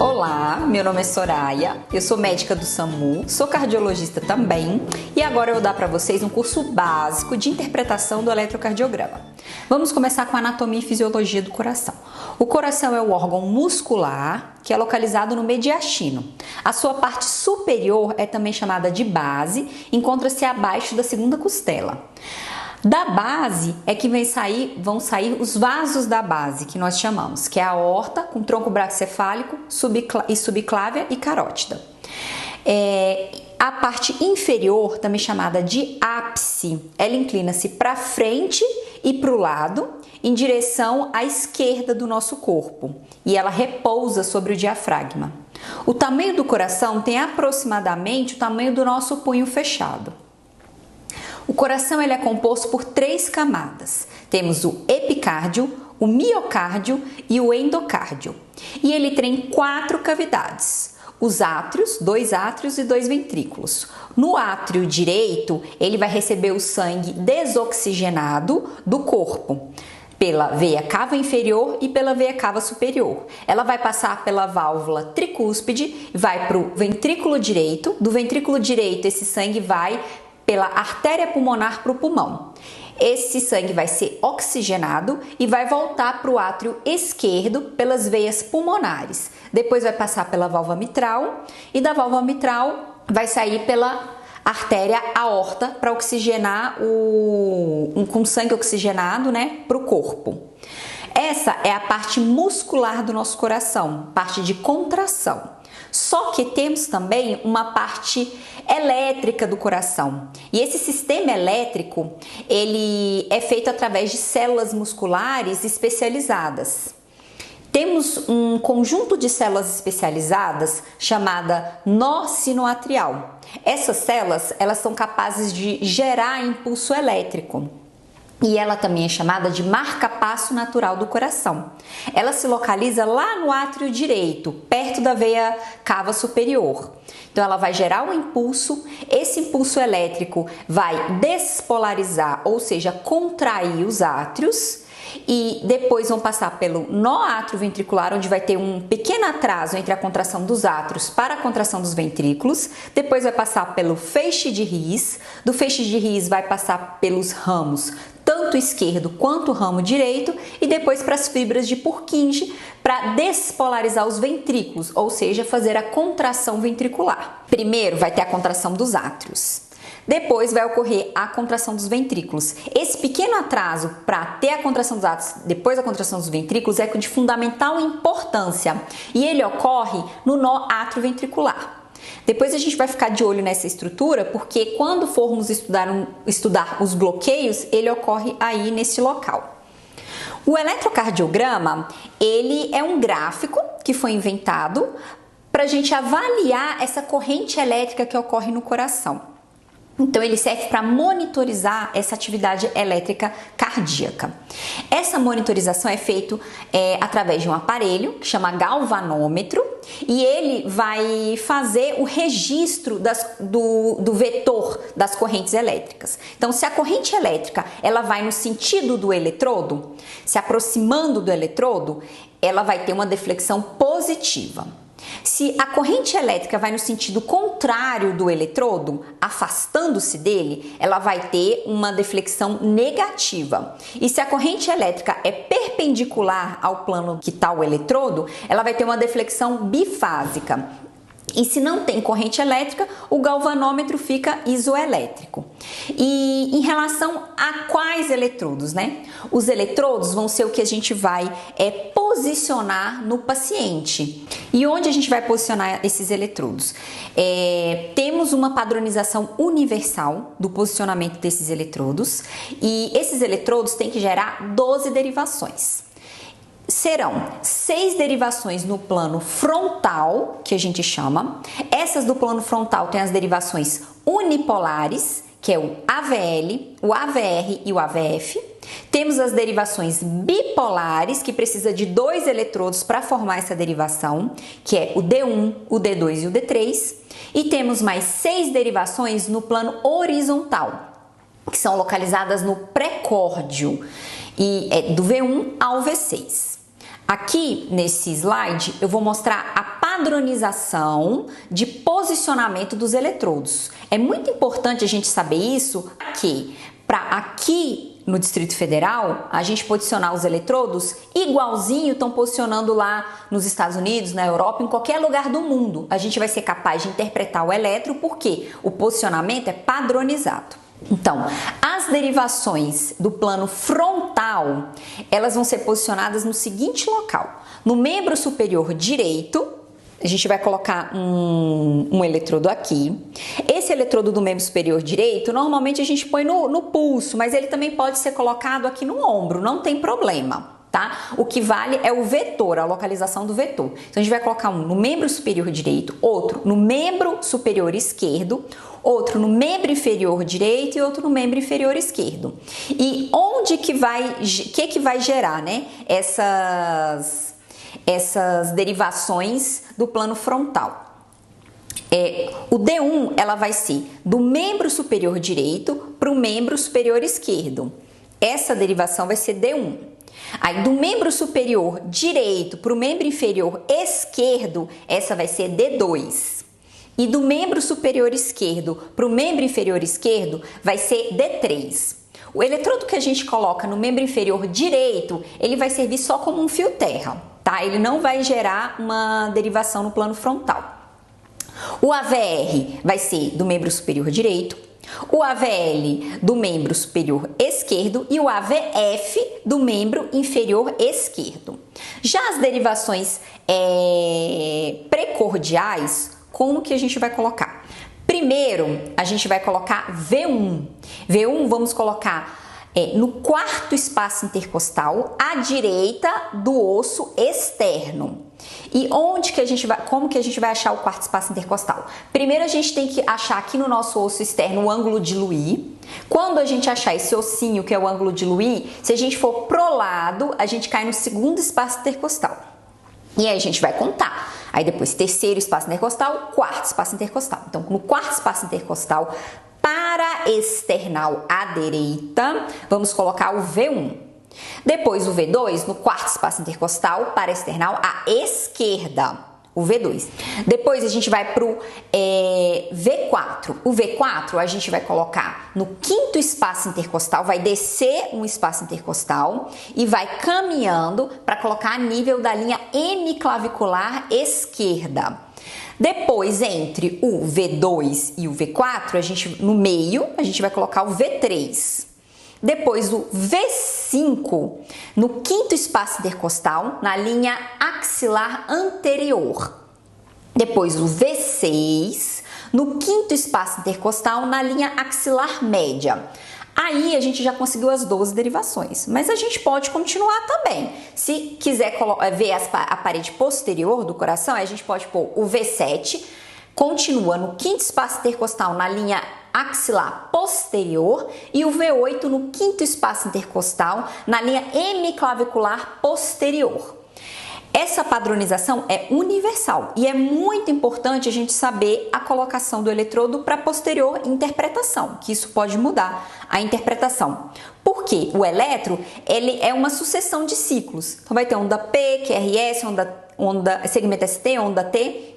Olá, meu nome é Soraya, eu sou médica do SAMU, sou cardiologista também e agora eu vou dar para vocês um curso básico de interpretação do eletrocardiograma. Vamos começar com a anatomia e fisiologia do coração. O coração é o órgão muscular que é localizado no mediastino. A sua parte superior é também chamada de base, encontra-se abaixo da segunda costela. Da base é que vão sair os vasos da base, que nós chamamos, que é a aorta, com tronco bracocefálico, subclávia e carótida. A parte inferior, também chamada de ápice, ela inclina-se para frente e para o lado, em direção à esquerda do nosso corpo, e ela repousa sobre o diafragma. O tamanho do coração tem aproximadamente o tamanho do nosso punho fechado. O coração ele é composto por 3 camadas. Temos o epicárdio, o miocárdio e o endocárdio. E ele tem 4 cavidades. Os átrios, 2 átrios e 2 ventrículos. No átrio direito, ele vai receber o sangue desoxigenado do corpo, pela veia cava inferior e pela veia cava superior. Ela vai passar pela válvula tricúspide, vai para o ventrículo direito. Do ventrículo direito, esse sangue vai pela artéria pulmonar para o pulmão. Esse sangue vai ser oxigenado e vai voltar para o átrio esquerdo pelas veias pulmonares. Depois vai passar pela válvula mitral e da válvula mitral vai sair pela artéria aorta para oxigenar com sangue oxigenado, para o corpo. Essa é a parte muscular do nosso coração, parte de contração. Só que temos também uma parte elétrica do coração. E esse sistema elétrico, ele é feito através de células musculares especializadas. Temos um conjunto de células especializadas chamada nó sinoatrial. Essas células, elas são capazes de gerar impulso elétrico. E ela também é chamada de marca-passo natural do coração. Ela se localiza lá no átrio direito, perto da veia cava superior. Então ela vai gerar um impulso, esse impulso elétrico vai despolarizar, ou seja, contrair os átrios, e depois vão passar pelo nó átrio ventricular, onde vai ter um pequeno atraso entre a contração dos átrios para a contração dos ventrículos. Depois vai passar pelo feixe de His, do feixe de His vai passar pelos ramos, tanto esquerdo quanto o ramo direito, e depois para as fibras de Purkinje, para despolarizar os ventrículos, ou seja, fazer a contração ventricular. Primeiro vai ter a contração dos átrios. Depois vai ocorrer a contração dos ventrículos. Esse pequeno atraso para ter a contração dos átrios, depois a contração dos ventrículos, é de fundamental importância e ele ocorre no nó atrioventricular. Depois a gente vai ficar de olho nessa estrutura, porque quando formos estudar os bloqueios, ele ocorre aí nesse local. O eletrocardiograma, ele é um gráfico que foi inventado para a gente avaliar essa corrente elétrica que ocorre no coração. Então, ele serve para monitorizar essa atividade elétrica cardíaca. Essa monitorização é feita através de um aparelho que chama galvanômetro e ele vai fazer o registro do vetor das correntes elétricas. Então, se a corrente elétrica ela vai no sentido do eletrodo, se aproximando do eletrodo, ela vai ter uma deflexão positiva. Se a corrente elétrica vai no sentido contrário do eletrodo, afastando-se dele, ela vai ter uma deflexão negativa. E se a corrente elétrica é perpendicular ao plano que está o eletrodo, ela vai ter uma deflexão bifásica. E se não tem corrente elétrica, o galvanômetro fica isoelétrico. E em relação a quais eletrodos, Os eletrodos vão ser o que a gente vai posicionar no paciente. E onde a gente vai posicionar esses eletrodos? Temos uma padronização universal do posicionamento desses eletrodos e esses eletrodos têm que gerar 12 derivações. Serão 6 derivações no plano frontal, que a gente chama. Essas do plano frontal têm as derivações unipolares, que é o AVL, o AVR e o AVF. Temos as derivações bipolares, que precisa de 2 eletrodos para formar essa derivação, que é o D1, o D2 e o D3. E temos mais 6 derivações no plano horizontal, que são localizadas no pré-córdio, e é do V1 ao V6. Aqui nesse slide eu vou mostrar a padronização de posicionamento dos eletrodos. É muito importante a gente saber isso, que para aqui no Distrito Federal, a gente posicionar os eletrodos igualzinho estão posicionando lá nos Estados Unidos, na Europa, em qualquer lugar do mundo. A gente vai ser capaz de interpretar o elétron porque o posicionamento é padronizado. Então, as derivações do plano frontal, elas vão ser posicionadas no seguinte local. No membro superior direito, a gente vai colocar um eletrodo aqui. Esse eletrodo do membro superior direito, normalmente a gente põe no pulso, mas ele também pode ser colocado aqui no ombro, não tem problema, tá? O que vale é o vetor, a localização do vetor. Então, a gente vai colocar um no membro superior direito, outro no membro superior esquerdo, outro no membro inferior direito e outro no membro inferior esquerdo. E onde que vai gerar, né, essas derivações do plano frontal? O D1, ela vai ser do membro superior direito para o membro superior esquerdo. Essa derivação vai ser D1. Aí, do membro superior direito para o membro inferior esquerdo, essa vai ser D2. E do membro superior esquerdo para o membro inferior esquerdo, vai ser D3. O eletrodo que a gente coloca no membro inferior direito, ele vai servir só como um fio terra, tá? Ele não vai gerar uma derivação no plano frontal. O AVR vai ser do membro superior direito, o AVL do membro superior esquerdo e o AVF do membro inferior esquerdo. Já as derivações precordiais, como que a gente vai colocar? Primeiro, a gente vai colocar V1. V1 vamos colocar no quarto espaço intercostal, à direita do osso externo. E como que a gente vai achar o quarto espaço intercostal? Primeiro a gente tem que achar aqui no nosso osso externo o ângulo de Louis. Quando a gente achar esse ossinho, que é o ângulo de Louis, se a gente for pro lado, a gente cai no segundo espaço intercostal. E aí a gente vai contar. Aí depois terceiro espaço intercostal, quarto espaço intercostal. Então, no quarto espaço intercostal, para external à direita, vamos colocar o V1. Depois o V2 no quarto espaço intercostal, para external à esquerda, o V2. Depois a gente vai para o V4. O V4 a gente vai colocar no quinto espaço intercostal, vai descer um espaço intercostal e vai caminhando para colocar a nível da linha hemiclavicular esquerda. Depois, entre o V2 e o V4, no meio, a gente vai colocar o V3. Depois o V5, no quinto espaço intercostal, na linha axilar anterior. Depois o V6, no quinto espaço intercostal, na linha axilar média. Aí a gente já conseguiu as 12 derivações, mas a gente pode continuar também. Se quiser ver a parede posterior do coração, a gente pode pôr o V7, continua no quinto espaço intercostal na linha axilar posterior e o V8 no quinto espaço intercostal na linha hemiclavicular posterior. Essa padronização é universal e é muito importante a gente saber a colocação do eletrodo para posterior interpretação, que isso pode mudar a interpretação. Porque o eletro, ele é uma sucessão de ciclos. Então vai ter onda P, QRS, segmento ST, onda T.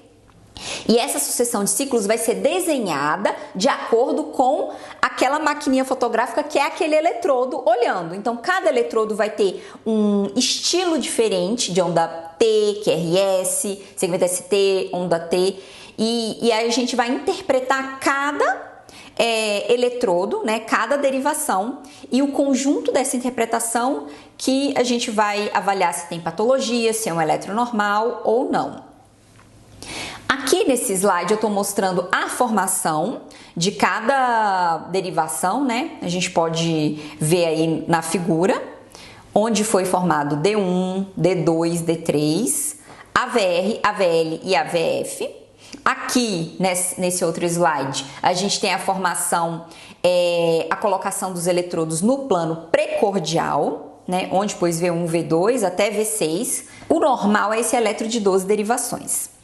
E essa sucessão de ciclos vai ser desenhada de acordo com aquela maquininha fotográfica que é aquele eletrodo olhando. Então, cada eletrodo vai ter um estilo diferente de onda T, QRS, segmento ST, onda T. E aí a gente vai interpretar cada eletrodo, né, cada derivação e o conjunto dessa interpretação que a gente vai avaliar se tem patologia, se é um eletro normal ou não. Aqui nesse slide eu estou mostrando a formação de cada derivação, né? A gente pode ver aí na figura onde foi formado D1, D2, D3, AVR, AVL e AVF. Aqui nesse outro slide a gente tem a formação, a colocação dos eletrodos no plano precordial, né? Onde pôs V1, V2 até V6. O normal é esse eletro de 12 derivações.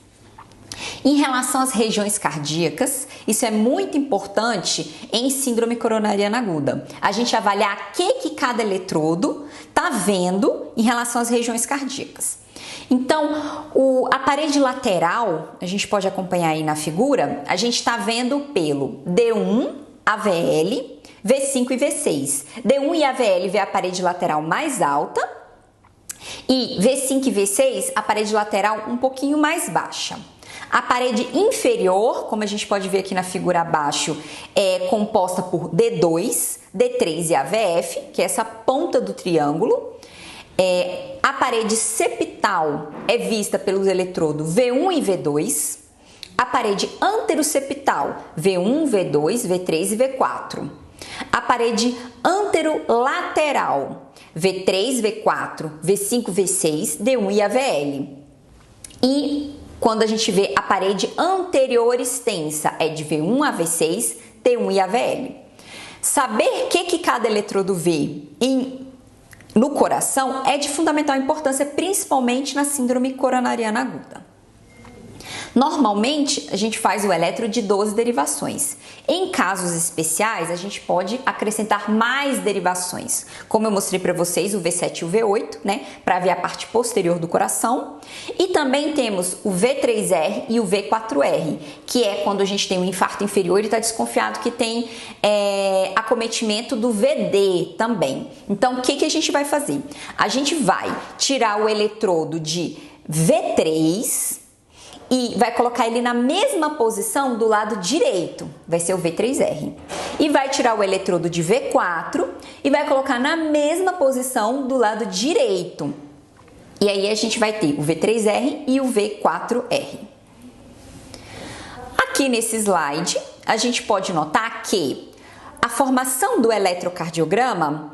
Em relação às regiões cardíacas, isso é muito importante em síndrome coronariana aguda. A gente avaliar o que cada eletrodo está vendo em relação às regiões cardíacas. Então, a parede lateral, a gente pode acompanhar aí na figura, a gente está vendo pelo D1, AVL, V5 e V6. D1 e AVL vê a parede lateral mais alta e V5 e V6 a parede lateral um pouquinho mais baixa. A parede inferior, como a gente pode ver aqui na figura abaixo, é composta por D2, D3 e AVF, que é essa ponta do triângulo. A parede septal é vista pelos eletrodos V1 e V2. A parede anteroseptal, V1, V2, V3 e V4. A parede anterolateral, V3, V4, V5, V6, D1 e AVL. E quando a gente vê a parede anterior extensa, é de V1 a V6, T1 e AVL. Saber o que cada eletrodo vê no coração é de fundamental importância, principalmente na síndrome coronariana aguda. Normalmente, a gente faz o eletro de 12 derivações. Em casos especiais, a gente pode acrescentar mais derivações. Como eu mostrei para vocês, o V7 e o V8, né, para ver a parte posterior do coração. E também temos o V3R e o V4R, que é quando a gente tem um infarto inferior e está desconfiado que tem acometimento do VD também. Então, o que a gente vai fazer? A gente vai tirar o eletrodo de V3 e vai colocar ele na mesma posição do lado direito, vai ser o V3R. E vai tirar o eletrodo de V4 e vai colocar na mesma posição do lado direito. E aí a gente vai ter o V3R e o V4R. Aqui nesse slide, a gente pode notar que a formação do eletrocardiograma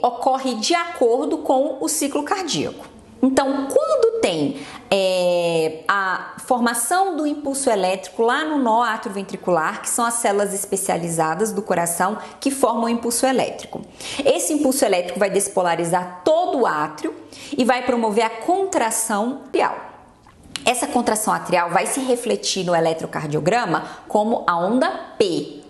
ocorre de acordo com o ciclo cardíaco. Então, quando tem a formação do impulso elétrico lá no nó atrioventricular, que são as células especializadas do coração que formam o impulso elétrico. Esse impulso elétrico vai despolarizar todo o átrio e vai promover a contração atrial. Essa contração atrial vai se refletir no eletrocardiograma como a onda P.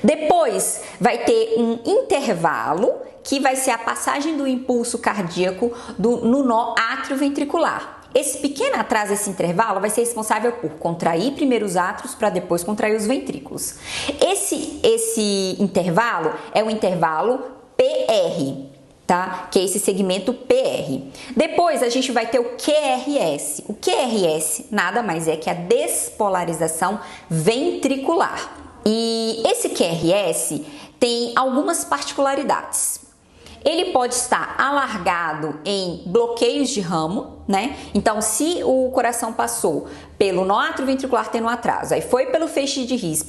Depois vai ter um intervalo que vai ser a passagem do impulso cardíaco no nó atrioventricular. Esse pequeno atraso, esse intervalo, vai ser responsável por contrair primeiro os átrios para depois contrair os ventrículos. Esse intervalo é o intervalo PR, tá? Que é esse segmento PR. Depois a gente vai ter o QRS. O QRS nada mais é que a despolarização ventricular. E esse QRS tem algumas particularidades. Ele pode estar alargado em bloqueios de ramo, né? Então, se o coração passou pelo nó atrioventricular tendo um atraso, aí foi pelo feixe de His,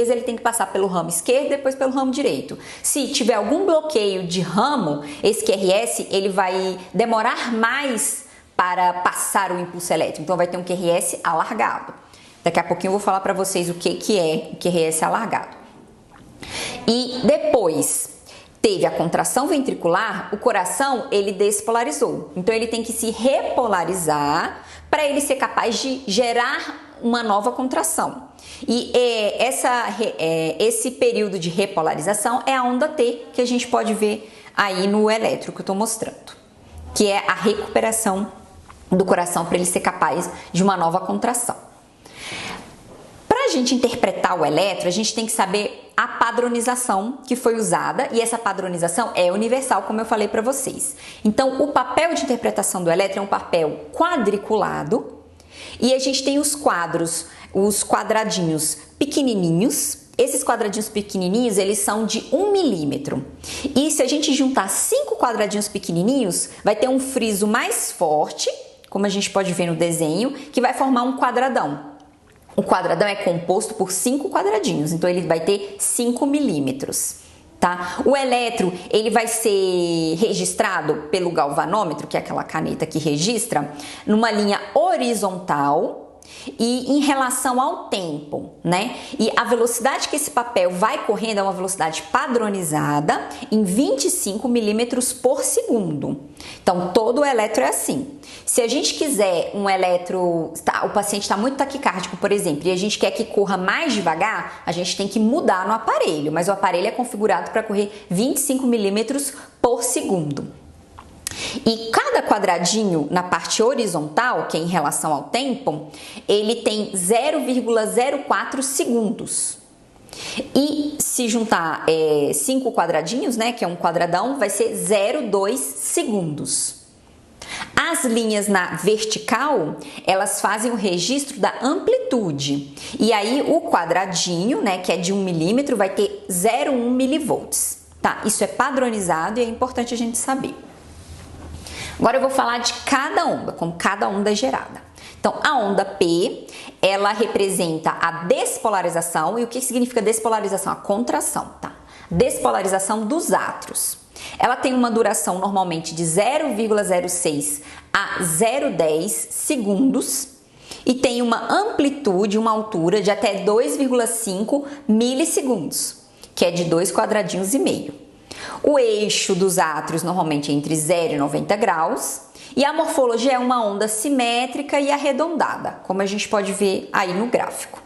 ele tem que passar pelo ramo esquerdo e depois pelo ramo direito. Se tiver algum bloqueio de ramo, esse QRS, ele vai demorar mais para passar o impulso elétrico. Então, vai ter um QRS alargado. Daqui a pouquinho eu vou falar para vocês o que é o QRS alargado. E depois teve a contração ventricular, o coração ele despolarizou. Então ele tem que se repolarizar para ele ser capaz de gerar uma nova contração. E esse período de repolarização é a onda T que a gente pode ver aí no eletro que eu estou mostrando, que é a recuperação do coração para ele ser capaz de uma nova contração. Para a gente interpretar o eletro, a gente tem que saber a padronização que foi usada, e essa padronização é universal, como eu falei para vocês. Então, o papel de interpretação do eletro é um papel quadriculado, e a gente tem os quadradinhos pequenininhos. Esses quadradinhos pequenininhos, eles são de 1 milímetro. E se a gente juntar 5 quadradinhos pequenininhos, vai ter um friso mais forte, como a gente pode ver no desenho, que vai formar um quadradão. O quadradão é composto por 5 quadradinhos, então ele vai ter 5 milímetros, tá? O eletro, ele vai ser registrado pelo galvanômetro, que é aquela caneta que registra, numa linha horizontal e em relação ao tempo, né? E a velocidade que esse papel vai correndo é uma velocidade padronizada em 25 milímetros por segundo. Então, todo o eletro é assim. Se a gente quiser um eletro, o paciente está muito taquicárdico, por exemplo, e a gente quer que corra mais devagar, a gente tem que mudar no aparelho, mas o aparelho é configurado para correr 25 milímetros por segundo. E cada quadradinho na parte horizontal, que é em relação ao tempo, ele tem 0,04 segundos. E se juntar 5 quadradinhos, né, que é um quadradão, vai ser 0,2 segundos. As linhas na vertical, elas fazem o registro da amplitude. E aí o quadradinho, né, que é de 1 milímetro, vai ter 0,1 milivolts. Tá? Isso é padronizado e é importante a gente saber. Agora eu vou falar de cada onda, como cada onda é gerada. Então, a onda P, ela representa a despolarização. E o que significa despolarização? A contração, tá? Despolarização dos átrios. Ela tem uma duração normalmente de 0,06 a 0,10 segundos e tem uma amplitude, uma altura de até 2,5 milissegundos, que é de 2 quadradinhos e meio. O eixo dos átrios normalmente é entre 0 e 90 graus e a morfologia é uma onda simétrica e arredondada, como a gente pode ver aí no gráfico.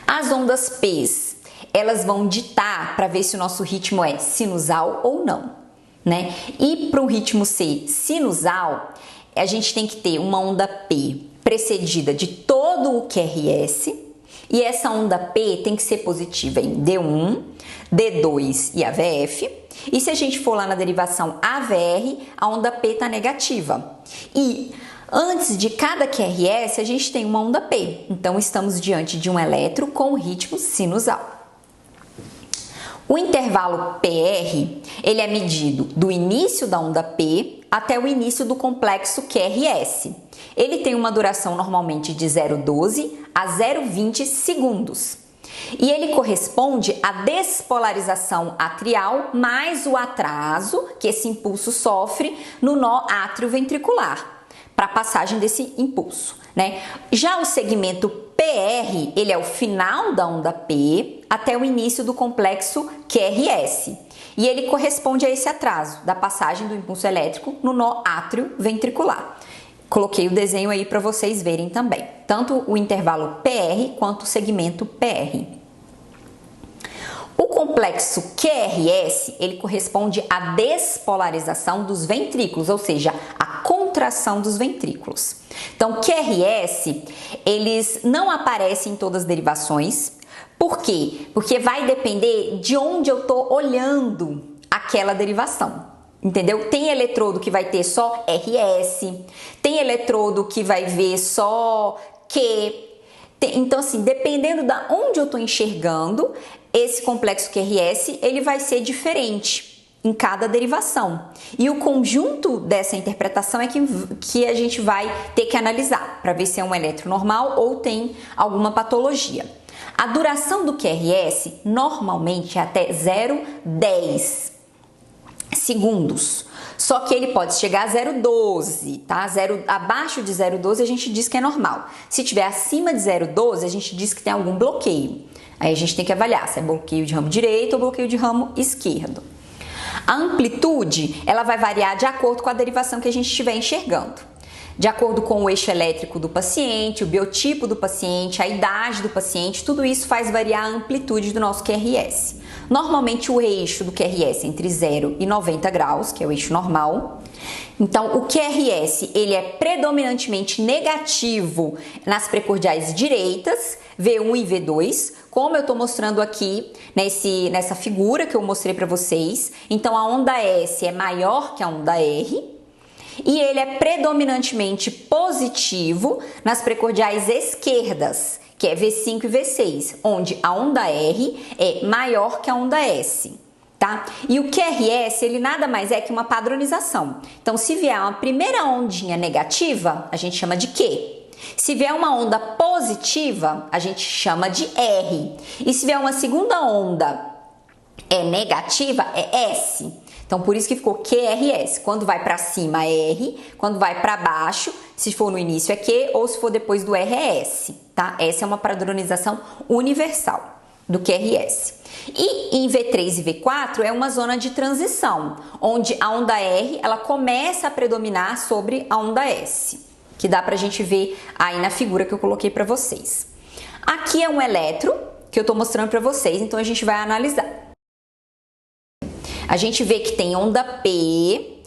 As ondas P's, elas vão ditar para ver se o nosso ritmo é sinusal ou não, né? E para o ritmo ser sinusal, a gente tem que ter uma onda P precedida de todo o QRS, e essa onda P tem que ser positiva em D1, D2 e AVF. E se a gente for lá na derivação AVR, a onda P está negativa. E antes de cada QRS, a gente tem uma onda P. Então, estamos diante de um elétron com ritmo sinusal. O intervalo PR, ele é medido do início da onda P até o início do complexo QRS. Ele tem uma duração normalmente de 0,12 a 0,20 segundos. E ele corresponde à despolarização atrial mais o atraso que esse impulso sofre no nó átrio-ventricular, para a passagem desse impulso, né? Já o segmento PR, ele é o final da onda P até o início do complexo QRS. E ele corresponde a esse atraso da passagem do impulso elétrico no nó átrio-ventricular. Coloquei o desenho aí para vocês verem também, tanto o intervalo PR quanto o segmento PR. O complexo QRS, ele corresponde à despolarização dos ventrículos, ou seja, a contração dos ventrículos. Então, QRS, eles não aparecem em todas as derivações. Por quê? Porque vai depender de onde eu estou olhando aquela derivação. Entendeu? Tem eletrodo que vai ter só RS, tem eletrodo que vai ver só Q. Então, assim, dependendo da onde eu estou enxergando, esse complexo QRS, ele vai ser diferente em cada derivação. E o conjunto dessa interpretação é que a gente vai ter que analisar para ver se é um elétron normal ou tem alguma patologia. A duração do QRS normalmente é até 0,10 segundos. Só que ele pode chegar a 0,12, tá? Abaixo de 0,12 a gente diz que é normal. Se tiver acima de 0,12, a gente diz que tem algum bloqueio. Aí a gente tem que avaliar se é bloqueio de ramo direito ou bloqueio de ramo esquerdo. A amplitude, ela vai variar de acordo com a derivação que a gente estiver enxergando. De acordo com o eixo elétrico do paciente, o biotipo do paciente, a idade do paciente, tudo isso faz variar a amplitude do nosso QRS. Normalmente o eixo do QRS é entre 0 e 90 graus, que é o eixo normal. Então, o QRS, ele é predominantemente negativo nas precordiais direitas, V1 e V2, como eu estou mostrando aqui nessa figura que eu mostrei para vocês. Então, a onda S é maior que a onda R. E ele é predominantemente positivo nas precordiais esquerdas, que é V5 e V6, onde a onda R é maior que a onda S, tá? E o QRS, ele nada mais é que uma padronização. Então, se vier uma primeira ondinha negativa, a gente chama de Q. Se vier uma onda positiva, a gente chama de R. E se vier uma segunda onda negativa, é S. Então, por isso que ficou QRS. Quando vai para cima é R, quando vai para baixo, se for no início é Q ou se for depois do R é S, tá? Essa é uma padronização universal do QRS. E em V3 e V4 é uma zona de transição, onde a onda R ela começa a predominar sobre a onda S, que dá pra gente ver aí na figura que eu coloquei para vocês. Aqui é um elétron que eu tô mostrando para vocês, então a gente vai analisar. A gente vê que tem onda P,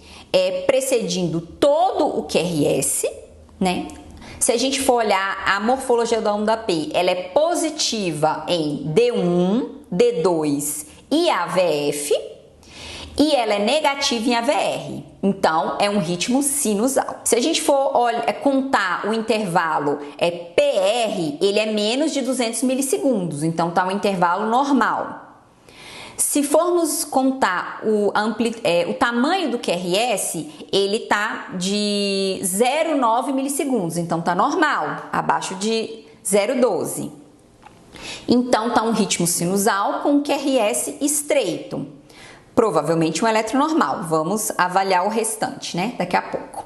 precedindo todo o QRS, né? Se a gente for olhar a morfologia da onda P, ela é positiva em D1, D2 e AVF, e ela é negativa em AVR. Então, é um ritmo sinusal. Se a gente for contar o intervalo PR, ele é menos de 200 milissegundos, então tá um intervalo normal. Se formos contar o tamanho do QRS, ele tá de 0,9 milissegundos, então tá normal, abaixo de 0,12. Então tá um ritmo sinusal com QRS estreito. Provavelmente um eletro normal. Vamos avaliar o restante, né? Daqui a pouco.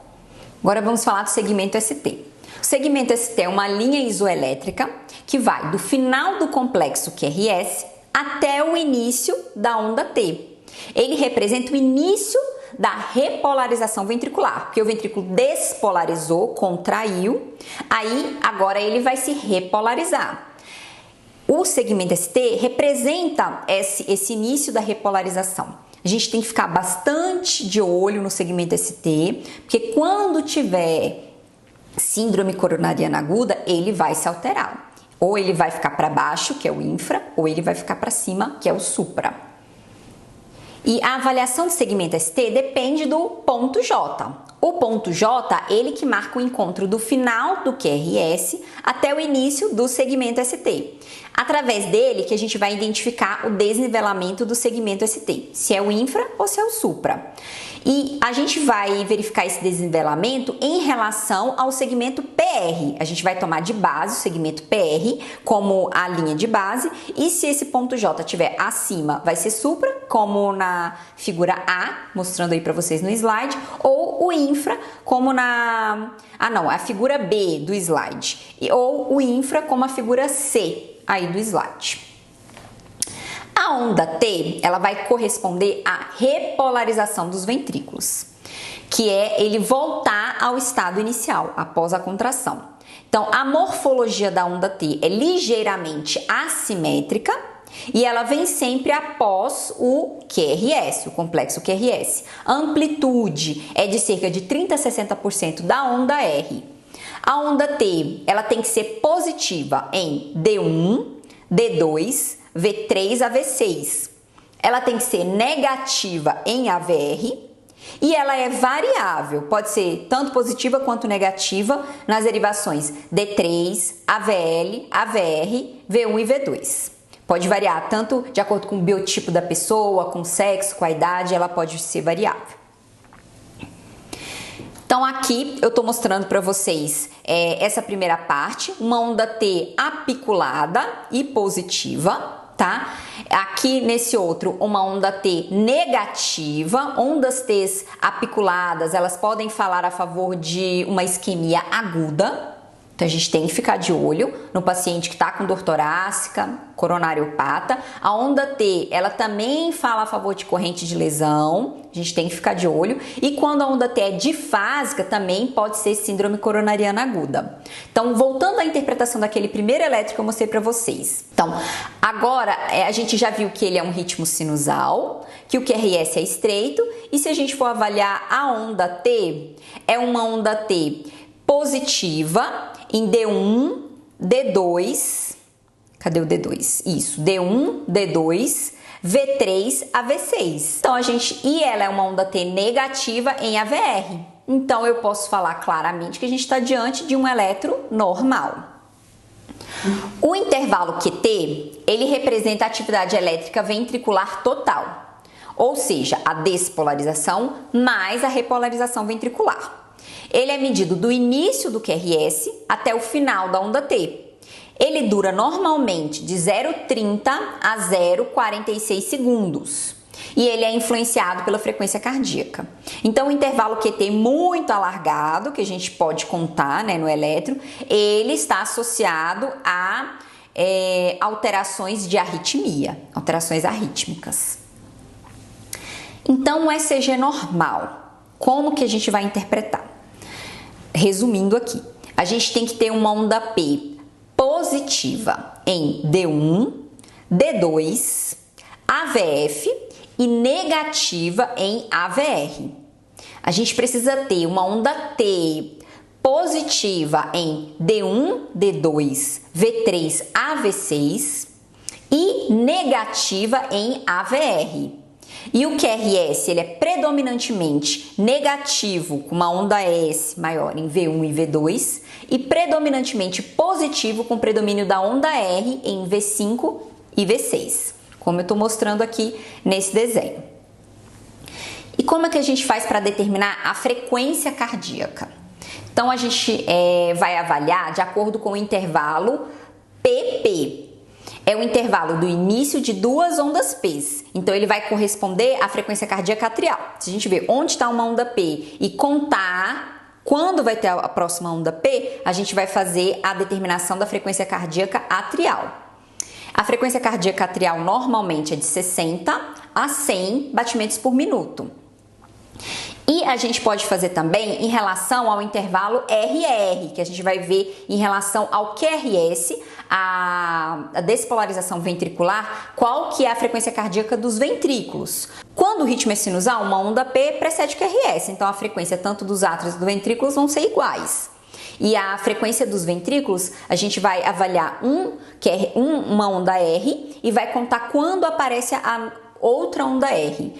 Agora vamos falar do segmento ST. O segmento ST é uma linha isoelétrica que vai do final do complexo QRS até o início da onda T. Ele representa o início da repolarização ventricular, porque o ventrículo despolarizou, contraiu, aí agora ele vai se repolarizar. O segmento ST representa esse início da repolarização. A gente tem que ficar bastante de olho no segmento ST, porque quando tiver síndrome coronariana aguda, ele vai se alterar. Ou ele vai ficar para baixo, que é o infra, ou ele vai ficar para cima, que é o supra. E a avaliação do segmento ST depende do ponto J. O ponto J, ele que marca o encontro do final do QRS até o início do segmento ST. Através dele que a gente vai identificar o desnivelamento do segmento ST, se é o infra ou se é o supra. E a gente vai verificar esse desnivelamento em relação ao segmento PR. A gente vai tomar de base o segmento PR como a linha de base, e se esse ponto J estiver acima, vai ser supra, como na figura A, mostrando aí para vocês no slide, ou o infra, como a figura B do slide, ou o infra como a figura C aí do slide. A onda T, ela vai corresponder à repolarização dos ventrículos, que é ele voltar ao estado inicial, após a contração. Então, a morfologia da onda T é ligeiramente assimétrica e ela vem sempre após o QRS, o complexo QRS. A amplitude é de cerca de 30 a 60% da onda R. A onda T, ela tem que ser positiva em D1, D2, V3 a V6. Ela tem que ser negativa em AVR e ela é variável, pode ser tanto positiva quanto negativa nas derivações D3, AVL, AVR, V1 e V2. Pode variar tanto de acordo com o biotipo da pessoa, com o sexo, com a idade, ela pode ser variável. Então aqui eu estou mostrando para vocês essa primeira parte, uma onda T apiculada e positiva, tá? Aqui nesse outro, uma onda T negativa. Ondas T apiculadas, elas podem falar a favor de uma isquemia aguda. Então a gente tem que ficar de olho no paciente que está com dor torácica, coronariopata. A onda T, ela também fala a favor de corrente de lesão, a gente tem que ficar de olho. E quando a onda T é difásica, também pode ser síndrome coronariana aguda. Então, voltando à interpretação daquele primeiro eletro que eu mostrei para vocês. Então, agora a gente já viu que ele é um ritmo sinusal, que o QRS é estreito, e se a gente for avaliar a onda T, é uma onda T positiva em D1, D2, cadê o D2? Isso, D1, D2, V3 a V6. Então e ela é uma onda T negativa em AVR. Então eu posso falar claramente que a gente está diante de um eletro normal. O intervalo QT, ele representa a atividade elétrica ventricular total, ou seja, a despolarização mais a repolarização ventricular. Ele é medido do início do QRS até o final da onda T. Ele dura normalmente de 0,30 a 0,46 segundos e ele é influenciado pela frequência cardíaca. Então, o intervalo QT muito alargado, que a gente pode contar, né, no eletro, ele está associado a alterações de arritmia, alterações arrítmicas. Então, o ECG normal, como que a gente vai interpretar? Resumindo aqui, a gente tem que ter uma onda P positiva em D1, D2, AVF e negativa em AVR. A gente precisa ter uma onda T positiva em D1, D2, V3, AV6 e negativa em AVR. E o QRS, ele é predominantemente negativo com uma onda S maior em V1 e V2 e predominantemente positivo com predomínio da onda R em V5 e V6, como eu estou mostrando aqui nesse desenho. E como é que a gente faz para determinar a frequência cardíaca? Então, a gente vai avaliar de acordo com o intervalo PP. É o intervalo do início de duas ondas P's. Então, ele vai corresponder à frequência cardíaca atrial. Se a gente ver onde está uma onda P e contar quando vai ter a próxima onda P, a gente vai fazer a determinação da frequência cardíaca atrial. A frequência cardíaca atrial normalmente é de 60 a 100 batimentos por minuto. E a gente pode fazer também em relação ao intervalo RR, que a gente vai ver em relação ao QRS, a despolarização ventricular, qual que é a frequência cardíaca dos ventrículos. Quando o ritmo é sinusal, uma onda P precede o QRS, então a frequência tanto dos átrios dos ventrículos vão ser iguais. E a frequência dos ventrículos, a gente vai avaliar uma onda R e vai contar quando aparece a outra onda R.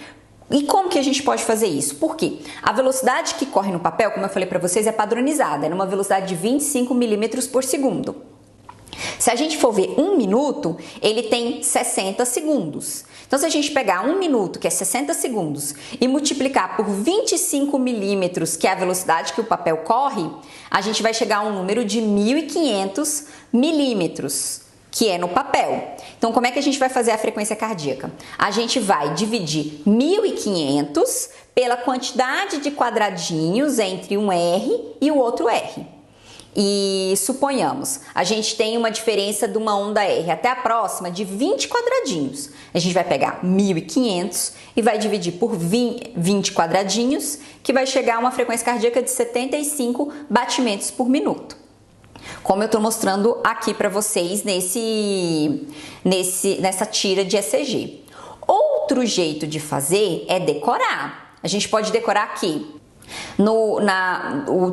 E como que a gente pode fazer isso? Por quê? A velocidade que corre no papel, como eu falei para vocês, é padronizada, é numa velocidade de 25 milímetros por segundo. Se a gente for ver 1 minuto, ele tem 60 segundos. Então, se a gente pegar 1 minuto, que é 60 segundos, e multiplicar por 25 milímetros, que é a velocidade que o papel corre, a gente vai chegar a um número de 1.500 milímetros, que é no papel. Então, como é que a gente vai fazer a frequência cardíaca? A gente vai dividir 1.500 pela quantidade de quadradinhos entre um R e o outro R. E suponhamos, a gente tem uma diferença de uma onda R até a próxima de 20 quadradinhos. A gente vai pegar 1.500 e vai dividir por 20 quadradinhos, que vai chegar a uma frequência cardíaca de 75 batimentos por minuto. Como eu estou mostrando aqui para vocês nessa tira de ECG. Outro jeito de fazer é decorar. A gente pode decorar aqui.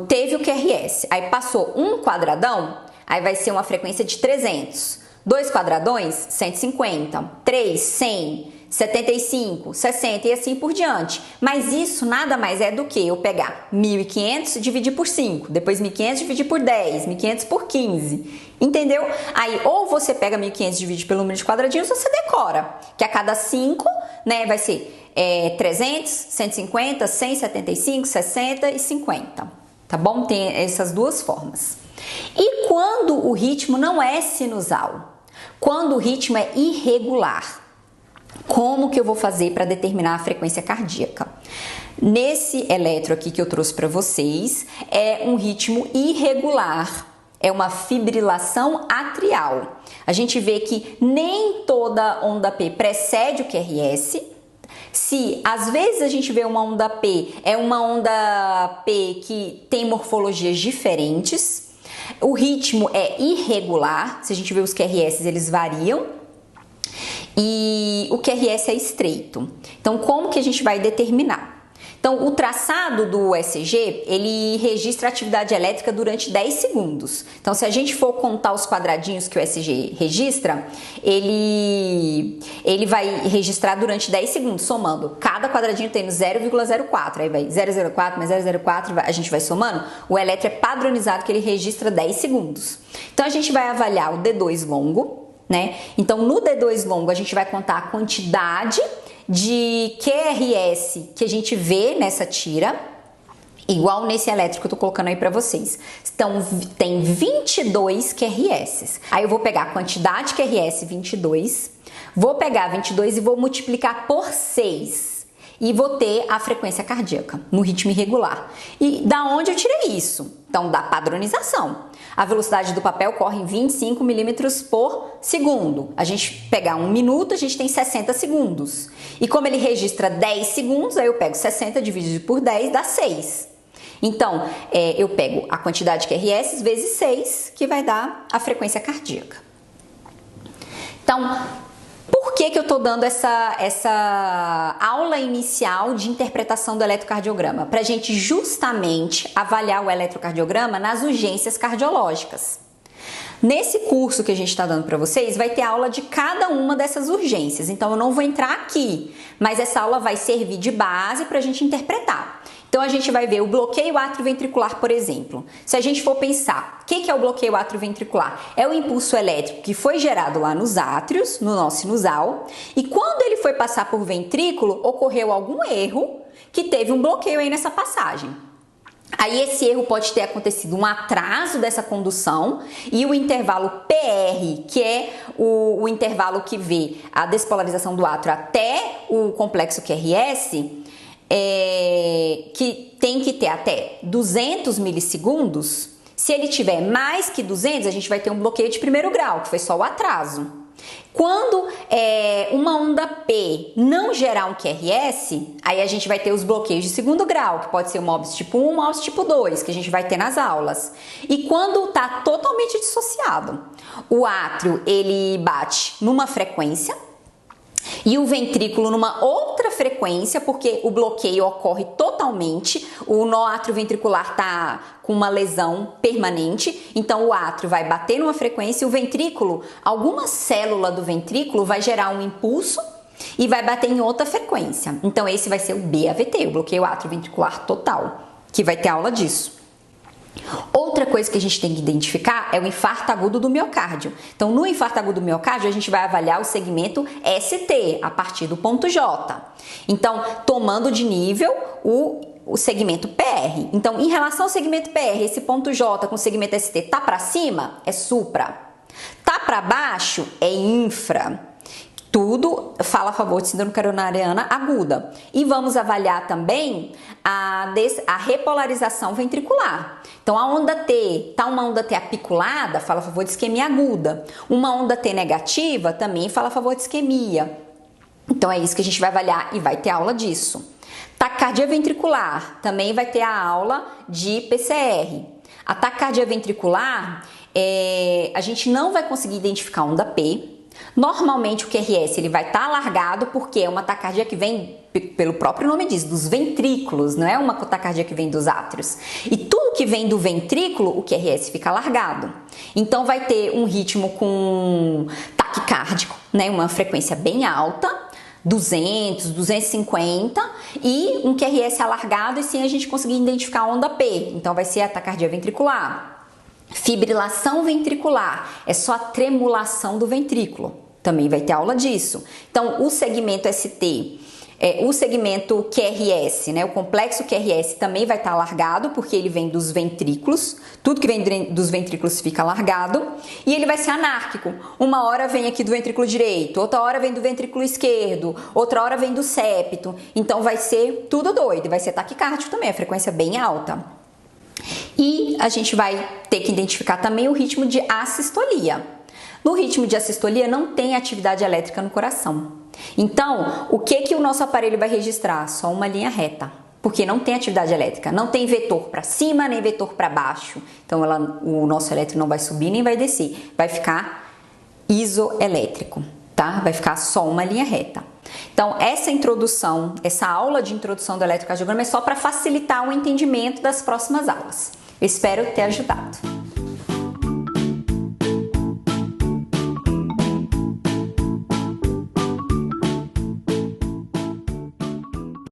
Teve o QRS, aí passou um quadradão, aí vai ser uma frequência de 300. 2 quadradões, 150. 3, 100. 75, 60 e assim por diante. Mas isso nada mais é do que eu pegar 1.500 e dividir por 5, depois 1.500 dividir por 10, 1.500 por 15, entendeu? Aí ou você pega 1.500 e divide pelo número de quadradinhos ou você decora, que a cada 5, né, vai ser 300, 150, 100, 75, 60 e 50, tá bom? Tem essas duas formas. E quando o ritmo não é sinusal? Quando o ritmo é irregular? Como que eu vou fazer para determinar a frequência cardíaca? Nesse eletro aqui que eu trouxe para vocês, é um ritmo irregular, é uma fibrilação atrial. A gente vê que nem toda onda P precede o QRS. Se às vezes a gente vê uma onda P, é uma onda P que tem morfologias diferentes. O ritmo é irregular, se a gente vê os QRS, eles variam. E o QRS é estreito. Então, como que a gente vai determinar? Então, o traçado do ECG, ele registra a atividade elétrica durante 10 segundos. Então, se a gente for contar os quadradinhos que o ECG registra, ele vai registrar durante 10 segundos, somando. Cada quadradinho tem 0,04, aí vai 0,04 mais 0,04, a gente vai somando. O eletro é padronizado que ele registra 10 segundos. Então, a gente vai avaliar o D2 longo, né? Então, no D2 longo, a gente vai contar a quantidade de QRS que a gente vê nessa tira, igual nesse elétrico que eu tô colocando aí pra vocês. Então, tem 22 QRS. Aí eu vou pegar a quantidade QRS 22, vou pegar 22 e vou multiplicar por 6. E vou ter a frequência cardíaca no ritmo irregular. E da onde eu tirei isso? Então, da padronização. A velocidade do papel corre em 25 milímetros por segundo. A gente pegar 1 minuto, a gente tem 60 segundos. E como ele registra 10 segundos, aí eu pego 60 dividido por 10, dá 6. Então, eu pego a quantidade de QRS vezes 6, que vai dar a frequência cardíaca. Então, por que eu estou dando essa aula inicial de interpretação do eletrocardiograma? Para a gente justamente avaliar o eletrocardiograma nas urgências cardiológicas. Nesse curso que a gente está dando para vocês, vai ter aula de cada uma dessas urgências, então eu não vou entrar aqui, mas essa aula vai servir de base para a gente interpretar. Então a gente vai ver o bloqueio atrioventricular, por exemplo. Se a gente for pensar, o que é o bloqueio atrioventricular? É o impulso elétrico que foi gerado lá nos átrios, no nosso sinusal, e quando ele foi passar por ventrículo, ocorreu algum erro que teve um bloqueio aí nessa passagem. Aí esse erro pode ter acontecido um atraso dessa condução e o intervalo PR, que é o intervalo que vê a despolarização do átrio até o complexo QRS, que tem que ter até 200 milissegundos. Se ele tiver mais que 200, a gente vai ter um bloqueio de primeiro grau, que foi só o atraso. Quando uma onda P não gerar um QRS, aí a gente vai ter os bloqueios de segundo grau, que pode ser uma OBS tipo 1, uma OBS tipo 2, que a gente vai ter nas aulas. E quando está totalmente dissociado, o átrio ele bate numa frequência e o ventrículo numa outra frequência, porque o bloqueio ocorre totalmente, o nó atrioventricular está com uma lesão permanente, então o átrio vai bater numa frequência e o ventrículo, alguma célula do ventrículo vai gerar um impulso e vai bater em outra frequência. Então esse vai ser o BAVT, o bloqueio atrioventricular total, que vai ter aula disso. Outra coisa que a gente tem que identificar é o infarto agudo do miocárdio. Então, no infarto agudo do miocárdio, a gente vai avaliar o segmento ST, a partir do ponto J. Então, tomando de nível o segmento PR. Então, em relação ao segmento PR, esse ponto J com o segmento ST tá para cima? É supra. Tá para baixo? É infra. Tudo fala a favor de síndrome coronariana aguda. E vamos avaliar também a repolarização ventricular. Então, a onda T, tá uma onda T apiculada, fala a favor de isquemia aguda. Uma onda T negativa também fala a favor de isquemia. Então, é isso que a gente vai avaliar e vai ter aula disso. Taquicardia ventricular, também vai ter a aula de PCR. A taquicardia ventricular, a gente não vai conseguir identificar onda P. Normalmente o QRS ele vai estar alargado porque é uma taquicardia que vem, pelo próprio nome diz, dos ventrículos, não é uma taquicardia que vem dos átrios. E tudo que vem do ventrículo, o QRS fica alargado. Então vai ter um ritmo com taquicárdico, né, uma frequência bem alta, 200, 250 e um QRS alargado e sim a gente conseguir identificar a onda P. Então vai ser a taquicardia ventricular. Fibrilação ventricular é só a tremulação do ventrículo, também vai ter aula disso. Então, o segmento ST, o segmento QRS, né, o complexo QRS também vai estar alargado, porque ele vem dos ventrículos, tudo que vem dos ventrículos fica alargado, e ele vai ser anárquico. Uma hora vem aqui do ventrículo direito, outra hora vem do ventrículo esquerdo, outra hora vem do septo, então vai ser tudo doido, vai ser taquicárdico também, a frequência bem alta. E a gente vai ter que identificar também o ritmo de assistolia. No ritmo de assistolia não tem atividade elétrica no coração. Então, o que o nosso aparelho vai registrar? Só uma linha reta, porque não tem atividade elétrica. Não tem vetor para cima nem vetor para baixo. Então, o nosso elétrico não vai subir nem vai descer. Vai ficar isoelétrico, tá? Vai ficar só uma linha reta. Então, essa introdução, essa aula de introdução do eletrocardiograma é só para facilitar o entendimento das próximas aulas. Eu espero ter ajudado.